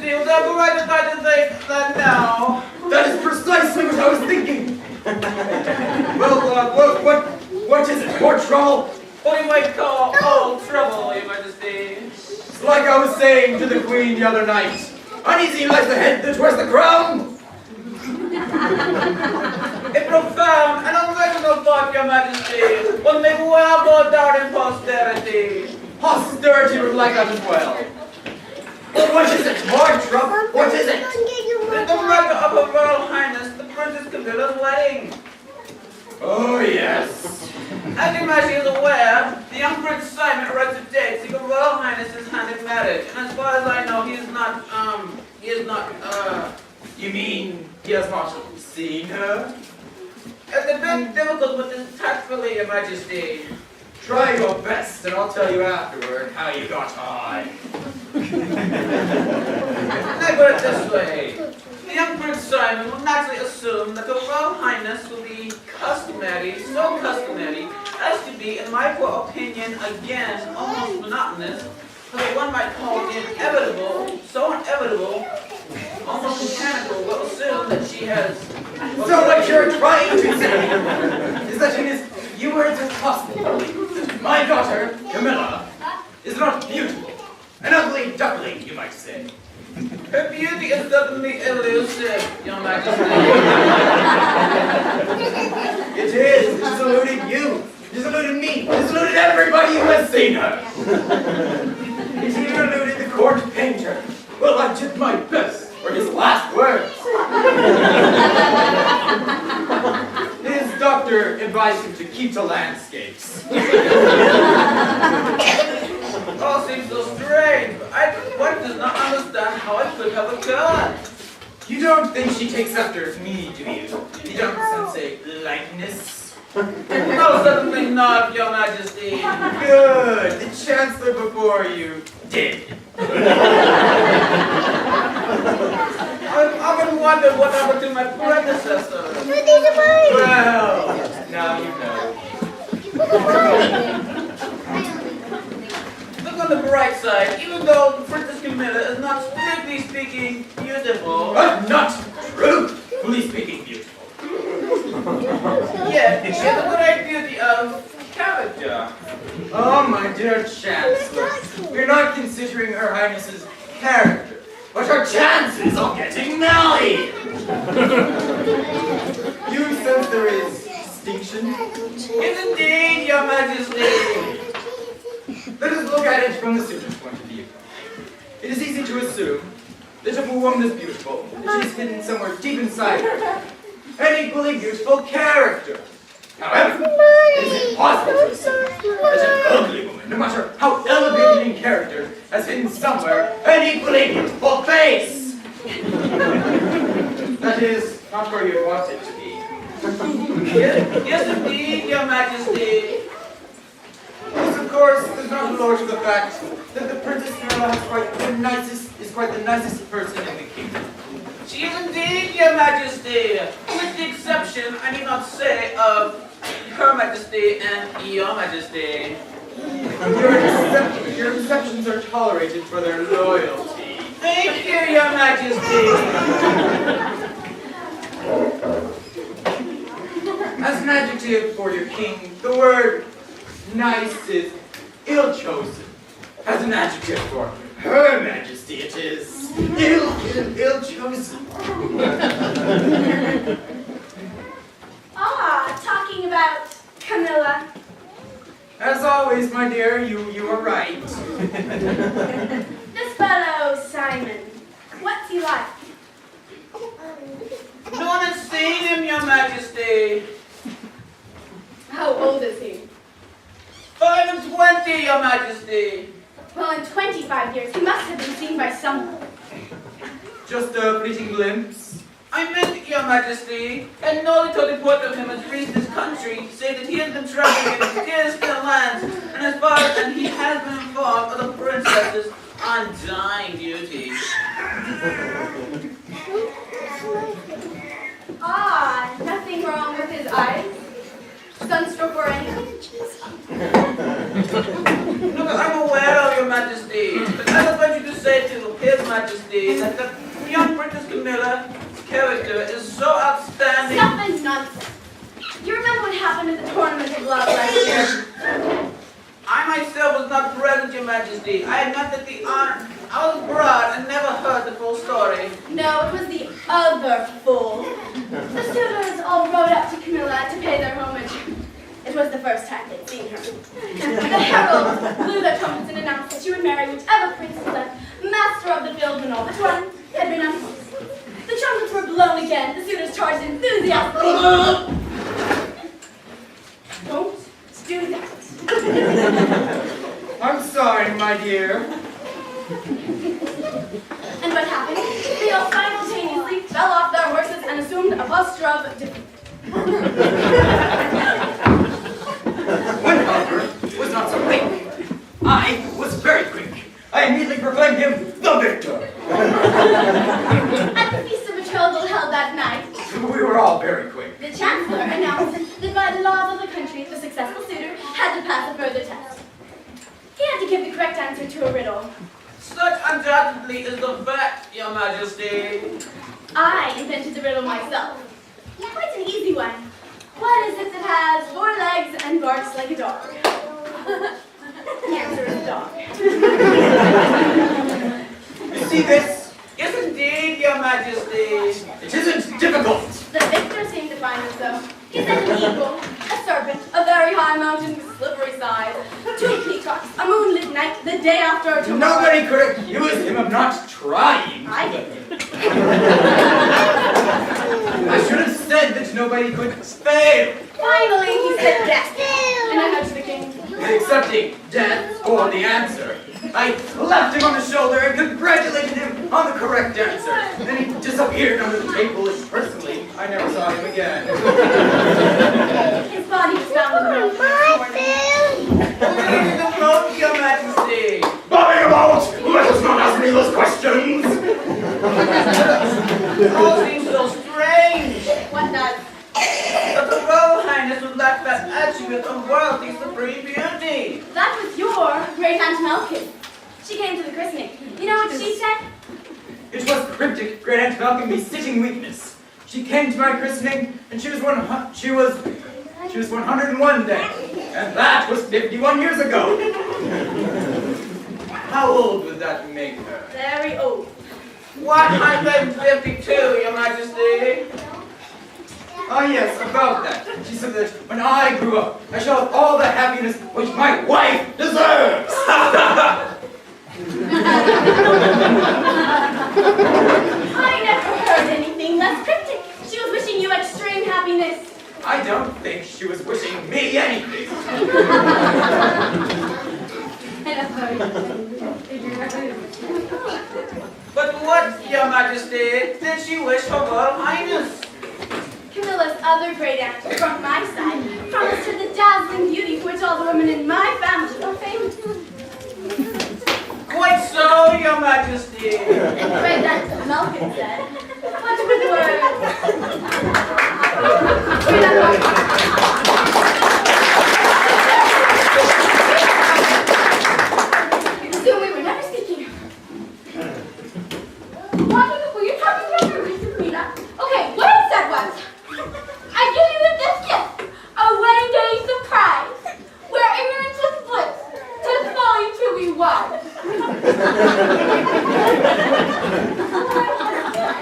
Majesty, would I be right if I to think that now? That is precisely what I was thinking. Well, what is it? More trouble? What you might call all trouble, Your Majesty. It's like I was saying to the Queen the other night. Uneasy lies the head that wears the crown. A profound and original thought, Your Majesty, will make well go down in posterity. Posterity would like that as well. What is it? More trouble? What is it? It's the matter of Her Royal Highness, the Princess Camilla's wedding. Oh, yes. As Your Majesty is aware, the young Prince Simon arrived today to seek Her Royal Highness's hand in marriage, and as far as I know, he is not, You mean he has not seen her? It's a bit difficult with this tactfully, Your Majesty. Try your best, and I'll tell you afterward how you got on. I put it this way. The young Prince Simon will naturally assume that Her Royal Highness will be customary, so customary, as to be, in my poor opinion, again, almost monotonous, so that one might call it inevitable, so inevitable, almost mechanical, will assume that she has... So what you're trying to say is that in as few words as possible, that my daughter, Camilla, is not beautiful. An ugly duckling, you might say. Her beauty is certainly elusive, Your Majesty. It is. It has eluded you. It has eluded me. It has eluded everybody who has seen her. It even eluded the court painter. Well, I did my best for his last words. His doctor advised him to keep to landscapes. It all seems so strange, but one does not understand how it could have occurred. You don't think she takes after me, do you? You don't sense a likeness? No, certainly not, Your Majesty. Good. The Chancellor before you did. I've often wondered what happened to my predecessor. Well, now you know. Look on the bright side, even though Princess Camilla is not strictly speaking beautiful. Not truthfully speaking beautiful. Yet, she has a great beauty of character. Oh, my dear Chancellor, we're not considering Her Highness's character, but her chances of getting married. You sense there is distinction? Yes, indeed, Your Majesty. Let us look at it from the suitor's point of view. It is easy to assume that if a woman is beautiful, that she is hidden somewhere deep inside her an equally beautiful character. However, it is impossible to assume that an ugly woman, no matter how elevated in character, has hidden somewhere an equally beautiful face. That is not where you want it to be. Yes, indeed, Your Majesty. This, of course, does not allure to the fact that the Princess Camilla is quite the nicest person in the kingdom. She is indeed, Your Majesty, with the exception, I need not say, of Her Majesty and Your Majesty. Your exceptions are tolerated for their loyalty. Thank you, Your Majesty. As an adjective for your king, the word nice is ill-chosen. As an adjective for Her Majesty, it is ill-chosen. Talking about Camilla. As always, my dear, you are right. This fellow, Simon, what's he like? No one has seen him, Your Majesty. How old is he? 5 and 20, Your Majesty. Well, in 25 years, he must have been seen by someone. Just a fleeting glimpse. I meant, Your Majesty, and no little report of him has reached this country, say that he has been traveling in distant lands, and he has been informed of the princess's undying beauty. Nothing wrong with his eyes? Sunstroke or anything? Look, I'm aware of Your Majesty, but I don't want you to say to His Majesty, that the young Princess Camilla's character is so outstanding. Stuff and nonsense. You remember what happened at the Tournament of Love last year? I myself was not present, Your Majesty. I had not had the honor. I was abroad and never heard the full story. No, it was the other fool. The suitors all rode up to Camilla to pay their homage. It was the first time they'd seen her. The heralds blew their trumpets and announced that she would marry whichever prince was left master of the field when all but one had been unhorsed. The trumpets were blown again. The suitors charged enthusiastically. Don't do that. I'm sorry, my dear. And what happened? They all simultaneously fell off their horses and assumed a posture of defeat. One, however, was not so quick. I was very quick. I immediately proclaimed him the victor. At the feast of betrothal held that night, We were all very quick. the chancellor announced that by the laws of the country, the successful suitor had to pass a further test. He had to give the correct answer to a riddle. Such undoubtedly is the fact, Your Majesty. I invented the riddle myself. Quite an easy one. What is it that has 4 legs and barks like a dog? The answer is dog. You see this? Yes, indeed, Your Majesty. It isn't difficult. The victor seemed to find it so. He said an eagle, a serpent, a very high mountain with slippery sides, 2 peacocks, a moonlit night, the day after tomorrow. Nobody could accuse him of not trying. I did. I should have said that nobody could fail. Finally, he said death. And I nudged the king. Accepting death for the answer. I slapped him on the shoulder and congratulated him on the correct answer. Then he disappeared under the table, and personally, I never saw him again. His body was found in the middle of the morning. Only the vote, Your Majesty. Bobbing about! Let us not ask needless questions! It all seems so strange. What does? That the Royal Highness would lack that attribute of royalty supreme beauty. That was your great Aunt Malkin. She came to the christening. You know what she said? It was cryptic, Great Aunt Malcolm besitting weakness. She came to my christening, and she was 101 then, and that was 51 years ago. How old would that make her? Very old. 152, Your Majesty. Ah, yes, about that. She said that when I grew up, I shall have all the happiness which my wife deserves. I never heard anything less cryptic. She was wishing you extreme happiness. I don't think she was wishing me anything. But what, Your Majesty, did she wish her Royal Highness? Camilla's other great aunt, from my side, promised her the dazzling beauty for which all the women in my family are famous. Quite so, Your Majesty. And great aunt Malkin said, what were the words? Soon we were never speaking. What were you talking about, Sabrina? Okay, what I said was, I give you this gift, a wedding day surprise, where ignorance is bliss, 'tis folly to be wise.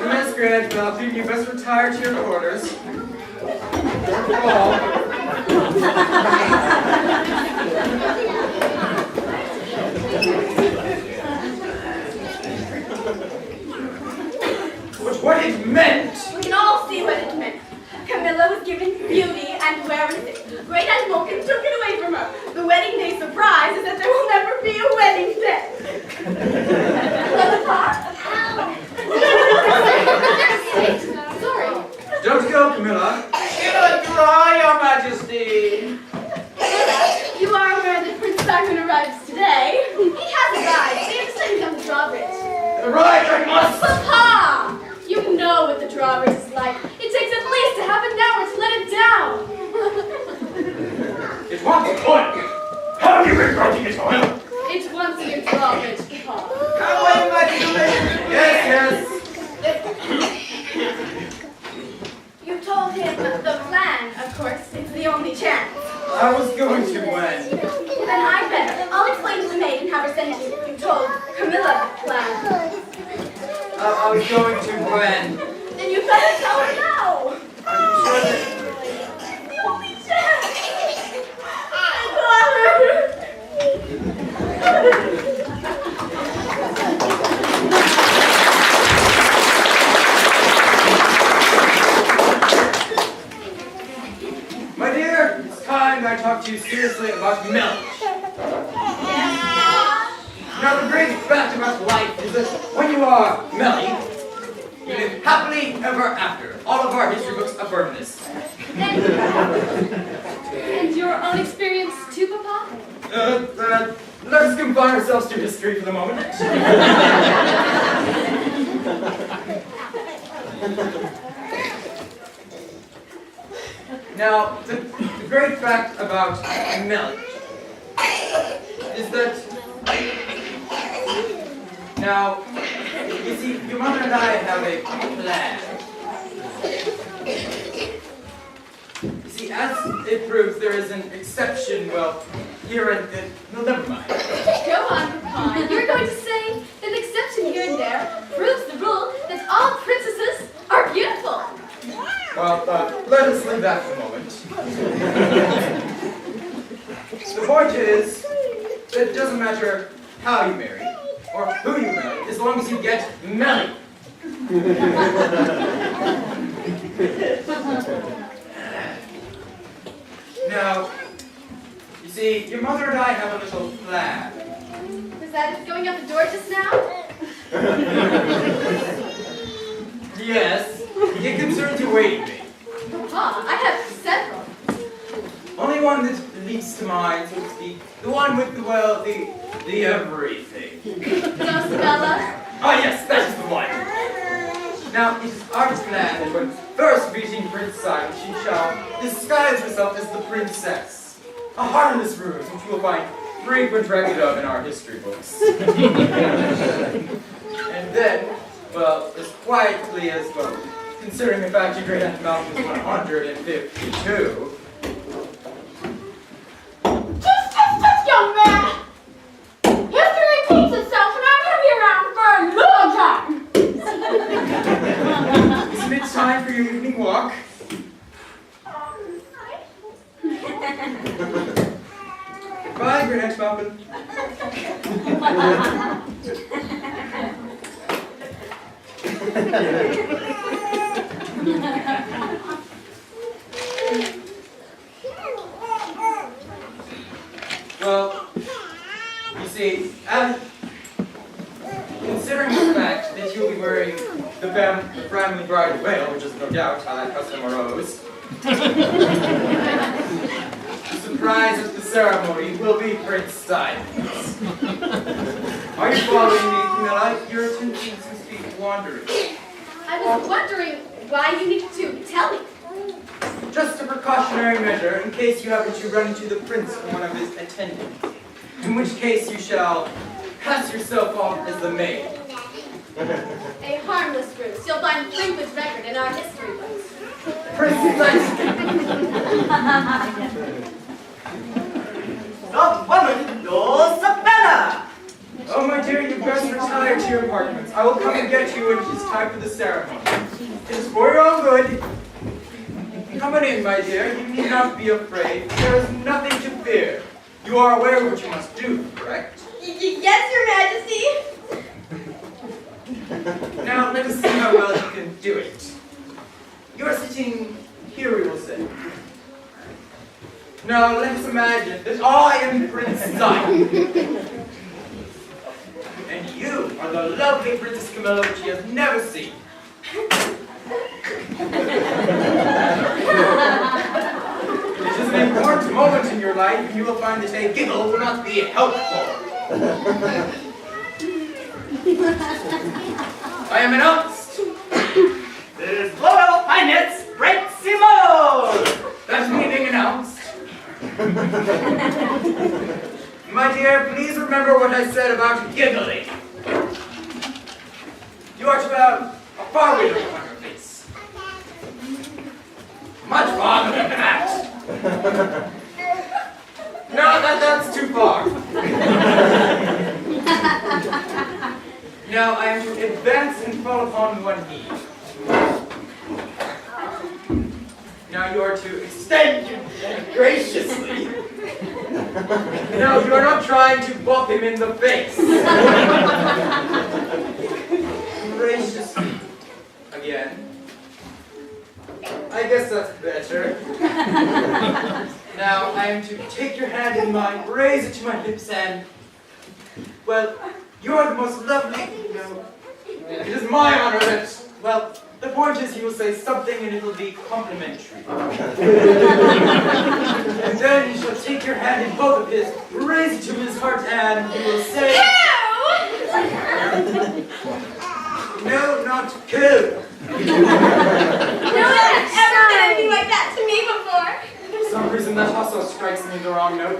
Miss Great Aunt Malcolm, you best retire to your quarters. Oh. What it meant! We can all see what it meant. Camilla was given beauty, and where is it? Great Aunt Malkin took it away from her. The wedding day surprise is that there will never be a wedding day. Sorry. Don't go, Camilla. Give it a try, Your Majesty. Camilla, you are aware that Prince Simon arrives today. He has arrived. They have sent him on the drawbridge. Right, I must! Papa! You know what the drawbridge is like. It takes at least a half an hour to let it down. It wants oil. Have you been writing it oil? It wants your drawbridge, Papa. How am I to I was going to when. Then I'd better. I'll explain to the maid and have her send you told Camilla plan. I was going to when. Then you better tell her now. Are you sure that... The only chance. My daughter. My dear, it's time I talk to you seriously about marriage. Now, the great fact about life is that when you are married, you live happily ever after. All of our history books affirm this. And your own experience too, Papa? Let us confine ourselves to history for the moment. Now, the great fact about marriage is that, now, you see, your mother and I have a plan. You see, as it proves, there is an exception, well, here and there. No, never mind. Go on, Papa. You're going to say that an exception here and there proves the rule that all princesses are beautiful. Well, let us leave that for a moment. The point is that it doesn't matter how you marry, or who you marry, as long as you get married. Now, you see, your mother and I have a little plan. Was that it going out the door just now? Yes, it concerns your waiting maid. Papa, I have several. Only one that leads to mind, so to speak. The one with the, well, the everything. Dosabella? Oh yes, that is the one. Now, it is our plan that when first meeting Prince Simon, she shall disguise herself as the princess. A harmless ruse, which you will find frequent record of in our history books. And then, well, as quietly as, well, considering the fact your great aunt Malcolm is 152. Just, young man! History repeats itself, and I'm going to be around for a long time! Isn't it time for your evening walk? Goodbye, great aunt Malcolm. Well, you see, considering the fact that you'll be wearing the family bride veil, which is no doubt how that custom arose, the surprise at the ceremony will be Prince Simon's. Are you following me, Camilla? Your attention seems to be wandering. I was wondering why you needed to tell me. Just a precautionary measure in case you happen to run into the prince or one of his attendants. In which case you shall pass yourself off as the maid. A harmless ruse. You'll find frequent record in our history books. Precisely. Dosabella! Oh, my dear, you'd best retire to your apartments. I will come and get you when it is time for the ceremony. It is for your own good. Come on in, my dear. You need not be afraid. There is nothing to fear. You are aware of what you must do, correct? Yes, Your Majesty. Now, let us see how well you can do it. You are sitting here, we will say. Now, let us imagine that I am Prince Simon. And you are the lovely Princess Camilla, which he has never seen. It is an important moment in your life, and you will find that a giggle will not be helpful. I am announced. His Royal Highness, Prince Simone! That's me being announced. My dear, please remember what I said about giggling. You are to have a far greater look on your face. Much farther than that. Now I am to advance and fall upon one knee. Now you are to extend your hand graciously. Now you are not trying to bop him in the face. Graciously. Again. I guess that's better. Now I am to take your hand in mine, raise it to my lips, and, well, you are the most lovely. No, it is my honor that, well, the point is you will say something and it will be complimentary. And then you shall take your hand in both of his, raise it to his heart, and you will say, no, not coo. No one has ever said anything like that to me before. For some reason that also strikes me the wrong note.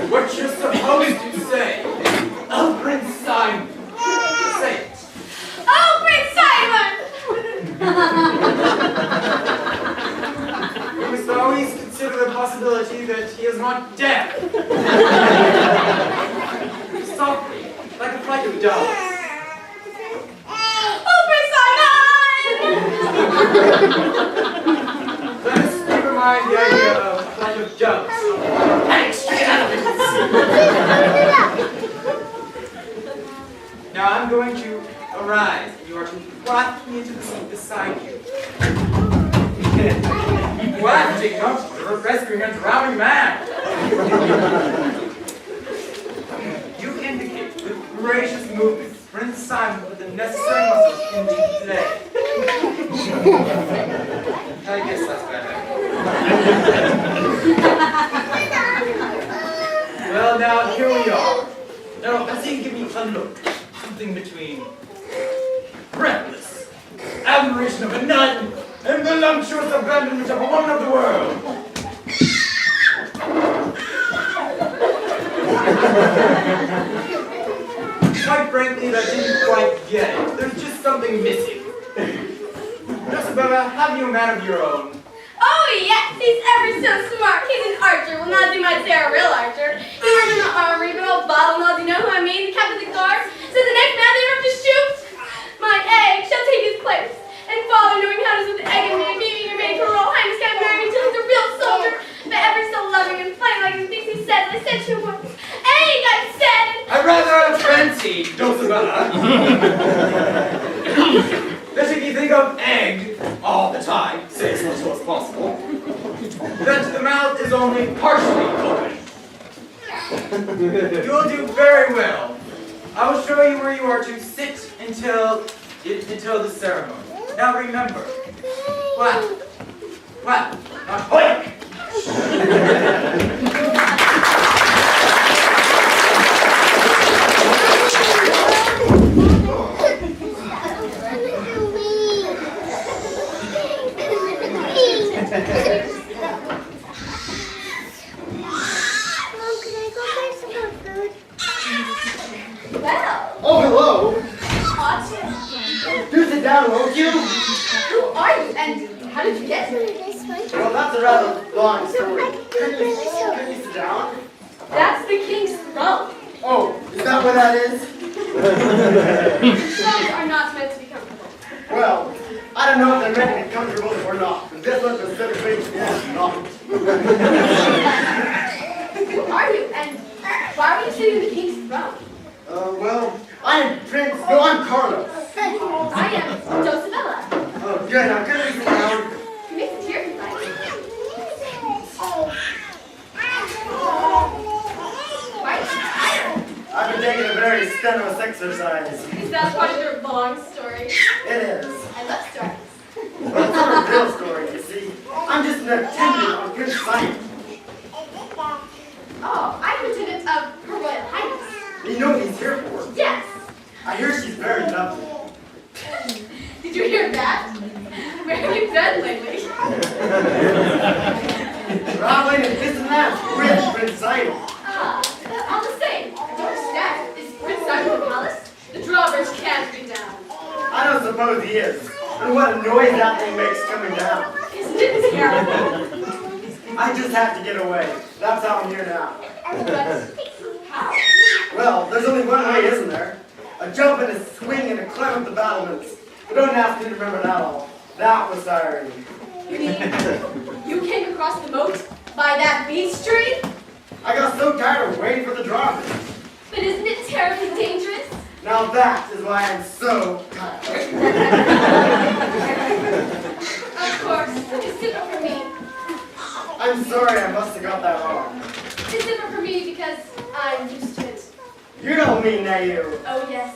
What you're supposed to say. Oh, Prince Simon. Say it. Oh, Prince Simon! You must always consider the possibility that he is not dead. Softly, like a flight of doves. Oh, Prince Simon! Let us never mind the idea of a flight of doves. Panic straight out of it. Now I'm going to arise, and you are to waft me into the seat beside you. Wafting, not rescuing a drowning man. You indicate with gracious movements Prince Simon put the necessary muscles into play. I guess that's better. Well, now here we are. Now, I think give me a look. Something between breathless admiration of a nun and voluptuous abandonment of a woman of the world. Quite frankly, I didn't quite get it. There's just something missing. Just about having a man of your own. Oh, yes, he's ever so smart. He's an archer. Well, not as you might say a real archer. He works in the armory, but all bottlenose, you know who I mean? The captain of the guard. So the next man they have to shoot, my egg shall take his place. And father, knowing how to do with the egg and me, being your maid for Her Royal Highness, can't marry me till he's a real soldier. But ever so loving and funny like the things he says. I said to him once, egg, I said. I rather fancy, Dosabella, that if you think of egg all the time, say as little as possible, that the mouth is only partially open. You will do very well. I will show you where you are to sit until the ceremony. Now remember, clap, not hoik. Oh, hello. Autumn. Do sit down, won't you? Who are you, and how did you get here? Well, that's a rather long story. Can you sit down? That's the king's throne. Oh, is that what that is? Thrones are not meant to be comfortable. Well, I don't know if they're meant to be comfortable or not, but this one specifically is not. Who are you, and why are you sitting in the king's throne? Well, I am Prince. No, I'm Carlos. I am Josabella. Oh, good. I'm gonna sit down. You may sit here if you like. Why are you tired? I've been taking a very strenuous exercise. Is that part of your long story? It is. I love stories. But it's not a real story, you see. I'm just an attendant on Prince Simon. Oh, I'm an attendant of Her Royal Highness. You know what he's here for? Yes. I hear she's very lovely. Did you hear that? Where have you been lately? Traveling and this and that with Prince Simon. All the same, I don't understand. Is Prince Simon in the palace? The drawbridge can't be down. I don't suppose he is. And what a noise that thing makes coming down. Isn't it terrible? I just have to get away. That's how I'm here now. But how? Well, there's only one way, isn't there? A jump and a swing and a climb up the battlements. But don't ask me to remember that all. That was irony. You mean you came across the moat by that beech tree? I got so tired of waiting for the drama. But isn't it terribly dangerous? Now that is why I'm so tired. Of course, it's different for me. I'm sorry, I must have got that wrong. It's different for me because I'm used to it. You don't mean that you. Oh, yes.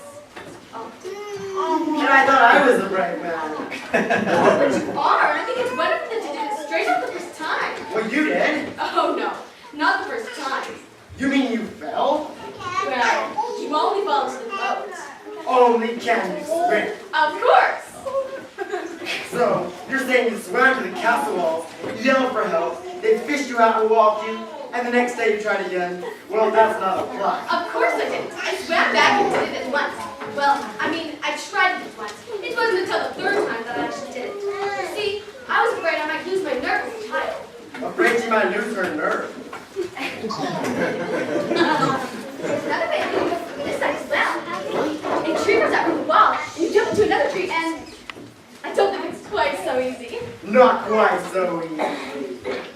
And I thought I was a brave man. But you are. I think it's wonderful that you did it straight up the first time. Well, you did. Oh, no. Not the first time. You mean you fell? Well, you only fall into the boat. Only can you swim. Of course. So, you're saying you swam to the castle walls, you yelled for help, they fished you out and walked you, and the next day you tried again? Well, that's not a plot. Of course I didn't. I swam back and did it at once. Well, I mean, I tried it once. It wasn't until the third time that I actually did it. You see, I was afraid I might lose my nerve as a child. Afraid she might lose her nerve. There's another way to do it this side as well. A tree grows out from the wall, and you jump into another tree, and I don't think it's quite so easy. Not quite so easy.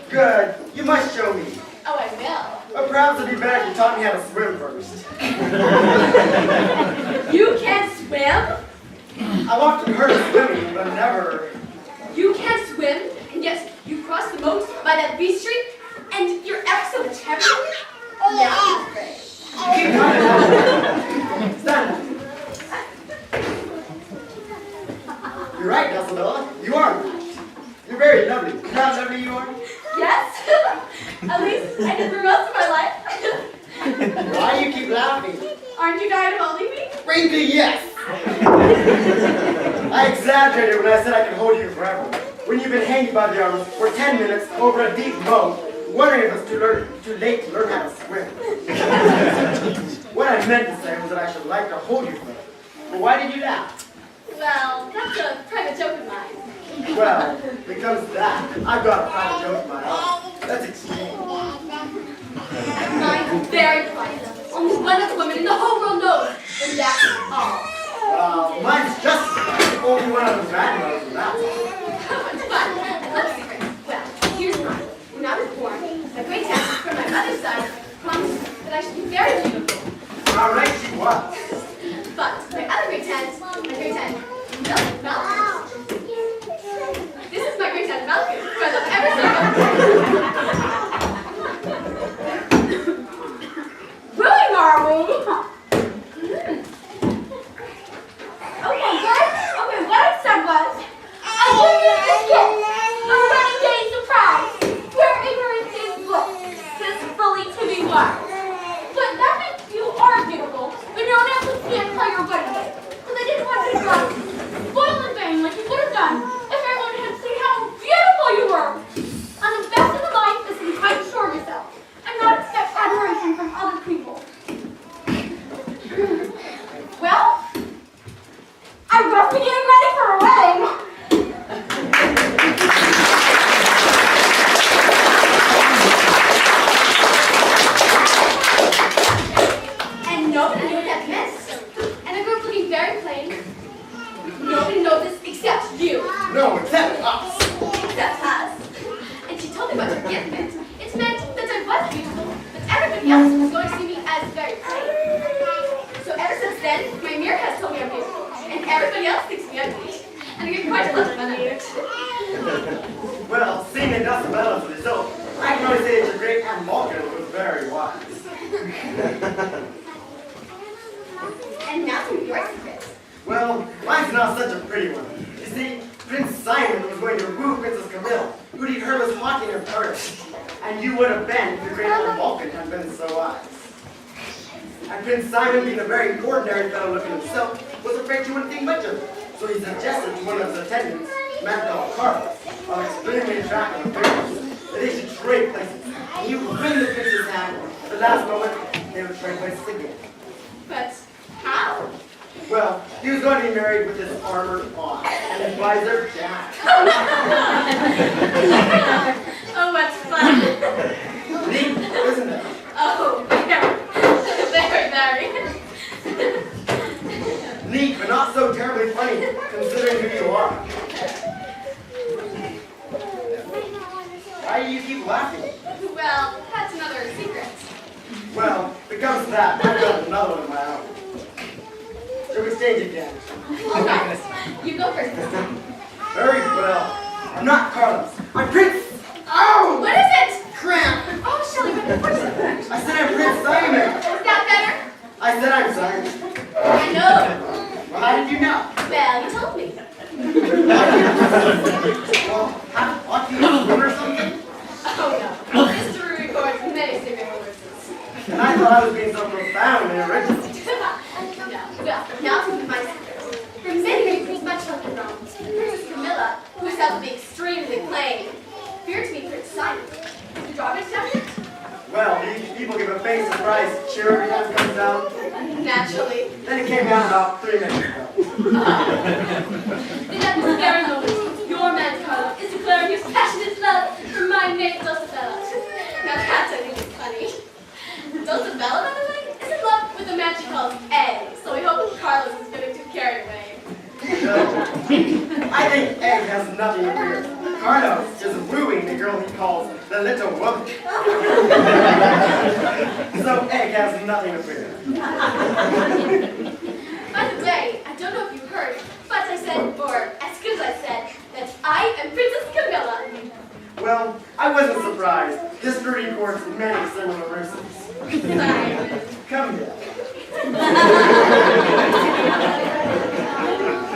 Good. You must show me. Oh, I will. But perhaps it'd be better if you taught me how to swim first. You can't swim? I've often heard of swimming, but never. You can't swim, and yet you cross the moat by that beech tree, and you're ever so much heavier? Yeah, I'm afraid. Keep coming. Stand up. You're right, Dulcibella. You are right. You're very lovely. You know how lovely you are? Yes? At least I did for most of my life. Why do you keep laughing? Aren't you tired of holding me? Frankly, yes. I exaggerated when I said I could hold you forever. When you've been hanging by the arms for 10 minutes over a deep moat, wondering if it's too late to learn how to swim. What I meant to say was that I should like to hold you forever. But why did you laugh? Well, that's a private joke of mine. Well, when it comes to that, I've got a private joke of my own. Let's exchange. Mine's very private. Only one other woman in the whole world knows, and that's all. Mine's just the only one of the bad knows, and that's all. How much fun. I love secrets. Well, here's mine. When I was born, my great aunt from my mother's side promised that I should be very beautiful. All right, she was. But my other great aunt, Malcolm. This is my great aunt Malcolm, who I love ever so much. Really, are we? Okay, guys. Okay, what I said was, I give you this gift, a running day surprise. Your ignorance is bliss, just fully to be wise. But that means you are beautiful, but no one else will see it until your wedding day. Because I didn't want you to go spoil in vain like you would have done if everyone had seen how beautiful you were. And the best of the life is to be quite sure of yourself and not expect adoration from other people. Well, I must be getting ready for a wedding. And nobody knew what that meant. And I grew up looking very plain. Nobody knows this except you. No, except us. Except us. And she told me what your gift meant. It meant that I was beautiful, but everybody else was going to see me as very plain. So ever since then, my mirror has told me I'm beautiful, and everybody else thinks me ugly. And I get quite a lot of fun out of it. Well, seeing that Dulcibella's the result, I can only say that your great Aunt Malkin was very wise. And now to your secret. Well, mine's not such a pretty one. You see, Prince Simon was going to woo Princess Camille, who'd he'd heard was haunting her purse. And you would have been if your great Aunt Malkin had been so wise. And Prince Simon, being a very ordinary fellow looking himself, was afraid she wouldn't think much of it. So he suggested to one of his attendants, a man called Carlos, of extremely attractive appearance, that they should trade places. And he would bring the prince's hand. At the last moment, they would trade places again. But how? Well, he was going to be married with his armor on, and his visor down. Oh, what fun. Neat, isn't it? Oh, very, very, very. Neat, but not so terribly funny, considering who you are. Why do you keep laughing? Well, that's another secret. Well, if it comes to that, I've got another one of my own. Shall we stage again? All right, you go first this time. Very well. I'm not Carlos. I'm Prince. Oh, what is it? Cramp. Oh, Shelley, what is it? I said I'm Prince Simon. Is that better? I said I'm Simon. I know. Well, how did you know? Well, you told me. Well, ought to be a swim or something? Oh, no. History records many singing rehearsals. And I thought I was being so profound and original. No. Well, now to my secret. For many reasons, much like in Rome, Princess Camilla, who is held to be extremely acclaimed, feared to be Prince Simon. Is the drawback down yet? Well, these people give a faint surprise cheer every time it comes down. Naturally. Then it came down about 3 minutes ago. In that very moment, your man, Carlo, is declaring his passionate love for my maid, Dosabella. Now that I think is funny. Dosabella, by the way, is in love with a man she calls Egg, so we hope Carlos is getting too carried away. No. I think Egg has nothing to fear. Carlos is wooing the girl he calls the little woman. So Egg has nothing to fear. By the way, I don't know if you heard, but I said, or as good as I said, that I am Princess Camilla. Well, I wasn't surprised. History records many similar verses. Come here.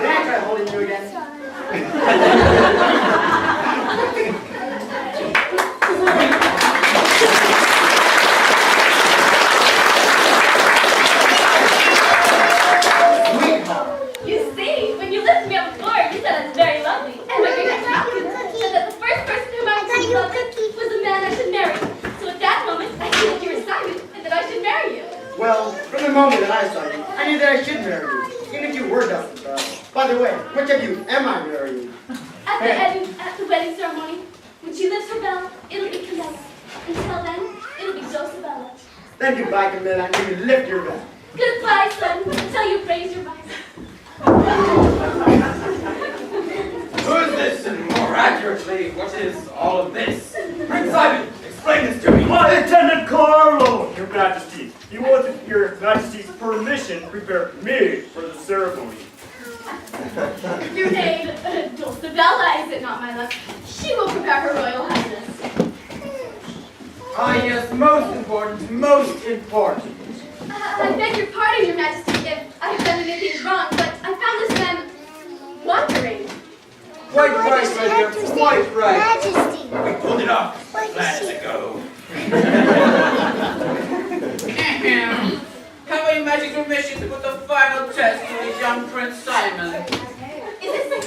May I try holding you again? You see, when you lifted me up before, you said I was very lovely, and my greatest falcon said that the first person whom I was in love with was the man I should marry. So at that moment, I knew that you were Simon, and that I should marry you. Well, from the moment that I saw you, I knew that I should marry you, even if you were Dustin. By the way, which of you am I marrying? At the wedding ceremony, when she lifts her bell, it'll be Camilla. Until then, it'll be Dosabella. Then goodbye, Camilla, and you lift your bell. Goodbye, son, until you raise your voice. Who is this, and more accurately, what is all of this? Prince Simon, explain this to me. My Lieutenant Carlo, Your Majesty. He wanted Your Majesty's permission to prepare me for the ceremony. Your maid, Dulcibella, is it not, my love? She will prepare her royal highness. Ah, yes, most important, most important. I beg your pardon, Your Majesty, if I have done anything wrong, but I found this man wandering. Quite right, my dear, quite right. Majesty. We pulled it off planets ago. Have I magic permission to put the final test to the young Prince Simon? Is this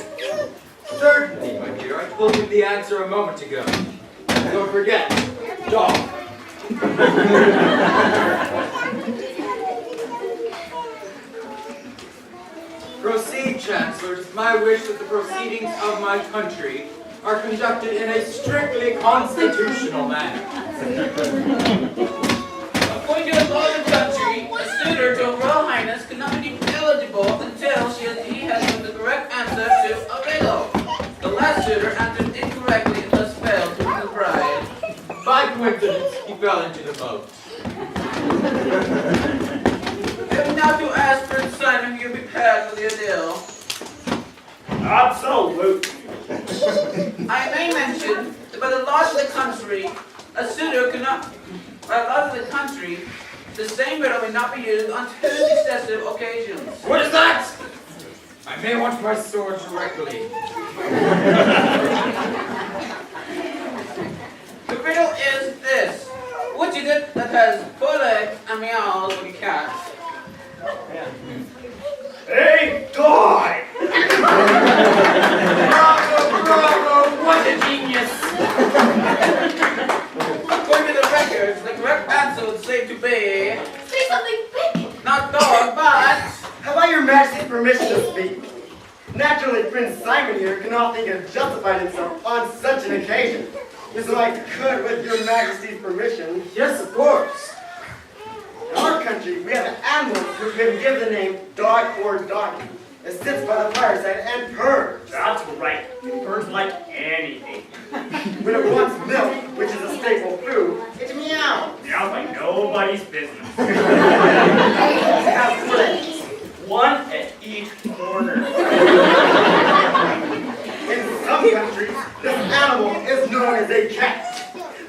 Certainly, my dear. I told you the answer a moment ago. Don't forget, dog. Proceed, Chancellor. It's my wish that the proceedings of my country are conducted in a strictly constitutional manner. According to the law of the country, a suitor to a royal highness cannot be eligible until he has given the correct answer to a riddle. The last suitor answered incorrectly and thus failed to win the bride. By coincidence, he fell into the boat. I have now to ask Prince Simon if you're prepared for the ordeal. Absolutely. I may mention that by the laws of the country, a suitor cannot, by the laws of the country, the same riddle may not be used on 2 successive occasions. What is that? I may want my sword directly. The riddle is this. Which is it that has 4 legs and meows like a cat? Hey, die! Bravo, bravo, what a genius! According to the records, the correct answer would say to be say something quick? not dog, but Have I Your Majesty's permission to speak? Naturally, Prince Simon here cannot think of justifying himself on such an occasion. And so I could, with Your Majesty's permission, Yes, of course. our country, we have animals who can give the name dog or doggy. It sits by the fireside and purrs. That's right. It purrs like anything. When it wants milk, which is a staple food, it meows. Meows like nobody's business. It has legs. One at each corner. In some countries, this animal is known as a cat.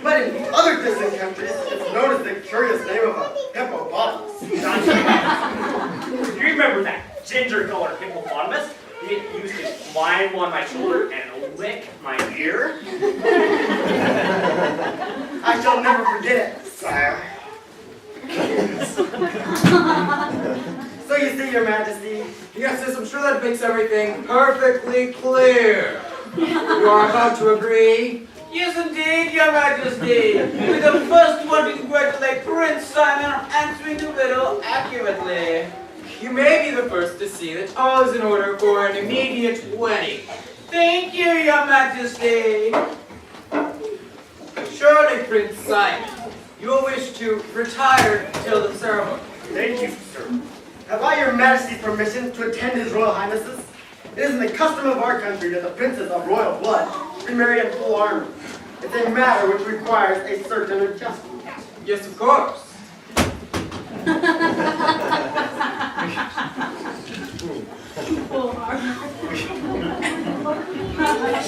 But in other distant countries, it's known as the curious name of a hippopotamus. That's right. Do you remember that ginger-colored hippopotamus? It used to climb on my shoulder and lick my ear. I shall never forget it, sire. So you see, Your Majesty, Yes, I'm sure that makes everything perfectly clear. You are about to agree? Yes, indeed, Your Majesty. You're the first one to congratulate Prince Simon on answering the riddle accurately. You may be the first to see that all is in order for an immediate wedding. Thank you, Your Majesty. Surely, Prince Simon, you will wish to retire till the ceremony. Thank you, sir. have I Your Majesty's permission to attend His Royal Highnesses? It is in the custom of our country that the princes of royal blood be married in full armor. It's a matter which requires a certain adjustment. Yes, of course.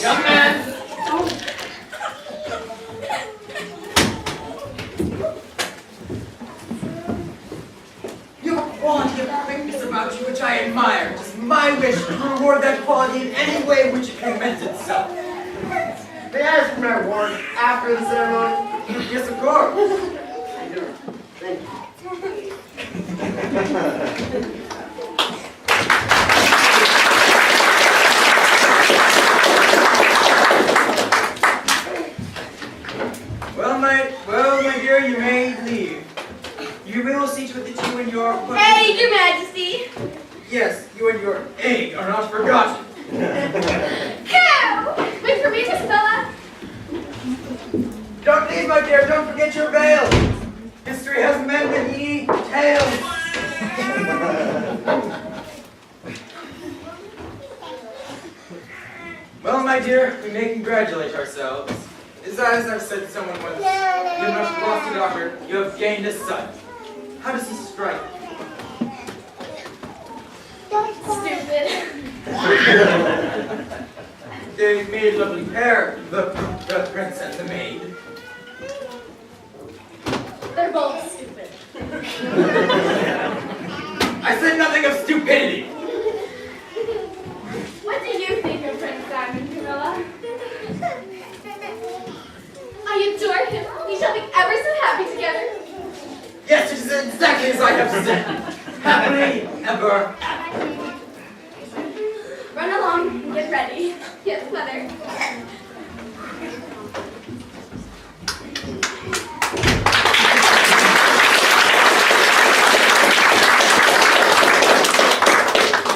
Young man. You have a quality of quickness about you which I admire. It is my wish to reward that quality in any way which it commends itself. May I ask for my award after the ceremony? Yes, of course. Thank you. Well, my dear, you may leave. You will see to it that you and your... Hey, Your Majesty! Yes, you and your egg are not forgotten. Cow! Wait for me, Miss Bella. Don't leave, my dear. Don't forget your veil. History has men that ye tales. Well, my dear, we may congratulate ourselves. As I've said to someone once, you have not lost a daughter, you have gained a son. How does he strike? Stupid. They made a lovely pair, the prince and the maid. They're both stupid. I said nothing of stupidity. What do you think of Prince Simon, Camilla? I adore him. We shall be ever so happy together. Yes, it is exactly as I have said. Happily ever after. Run along and get ready. Yes, Mother.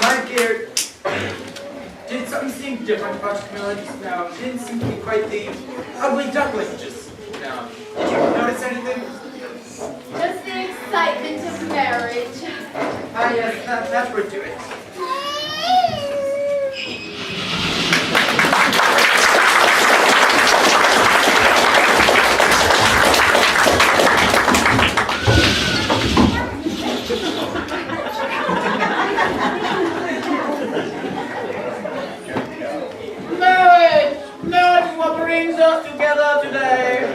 My dear, did something seem different about Camilla just now? It didn't seem to be quite the ugly duckling just now. Did you notice anything? Just the excitement of marriage. Ah, yes, that would do it. Marriage is what brings us together today.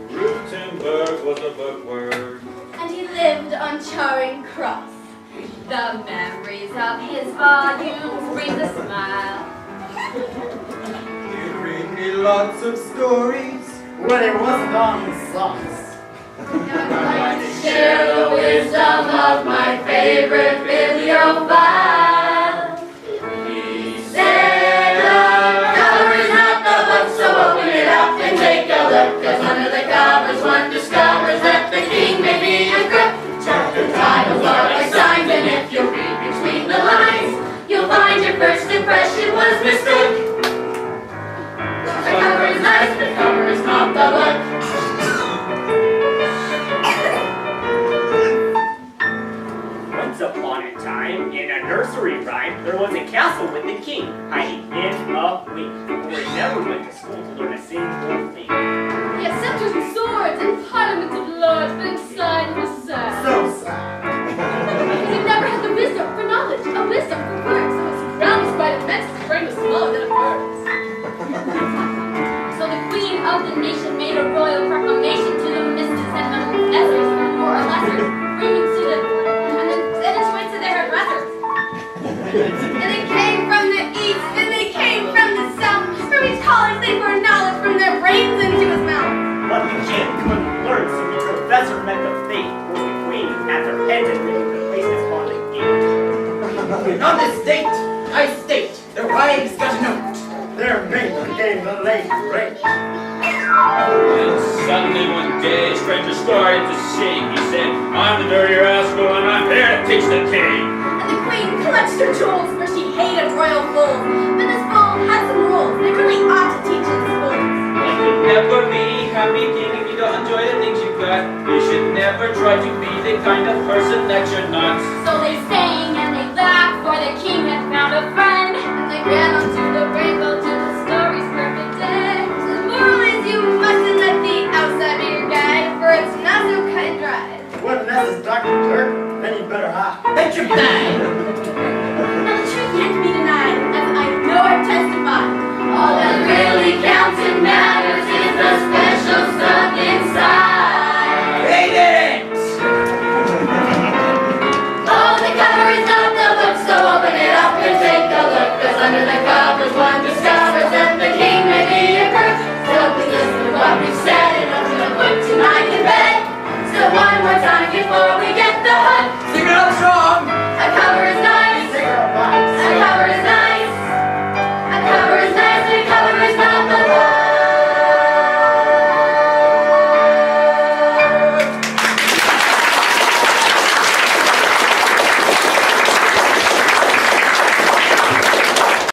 Rutenberg was a bookword. And he lived on Charing Cross. The memories of his volumes bring a smile. He'd read me lots of stories. When it wasn't on the socks. I'd like to share the wisdom of my favorite bibliophile. He said, the cover is not the book, so royal proclamation to the misters and Ezras, more or lesser, bringing to the, and then it went to their hairdressers. And they came from the east, and they came from the south. From each college they poured knowledge from their brains into his mouth. But the king couldn't learn, so the professor met the fate where the queen at their head and ready to place this on the gate. And on this date, I state, their wives got a note. Their mate gave the lady rate. And suddenly one day, a stranger started to shake. He said, I'm the dirty rascal and I'm here to teach the king. And the queen clutched her jewels, for she hated royal fools. But this fool had some rules they really ought to teach in schools. You could never be happy king if you don't enjoy the things you got. You should never try to be the kind of person that you're not. So they sang and they laughed, for the king had found a friend. And they ran onto the rainbow to the story's perfect end. The moral is you mustn't let the outside be your guide, for it's not so cut and dried. What mess is Dr. Dirk? Then you better hide. Bet your blind. Now the truth can't be denied, as I know I've testified. All that really counts and matters is the special stuff inside. They did it! Oh, the cover is not the book, so open it up and take a look. 'Cause under the covers one discovers that the king may be a crook. So please listen to what we've said and open the book tonight in bed. So one more time before we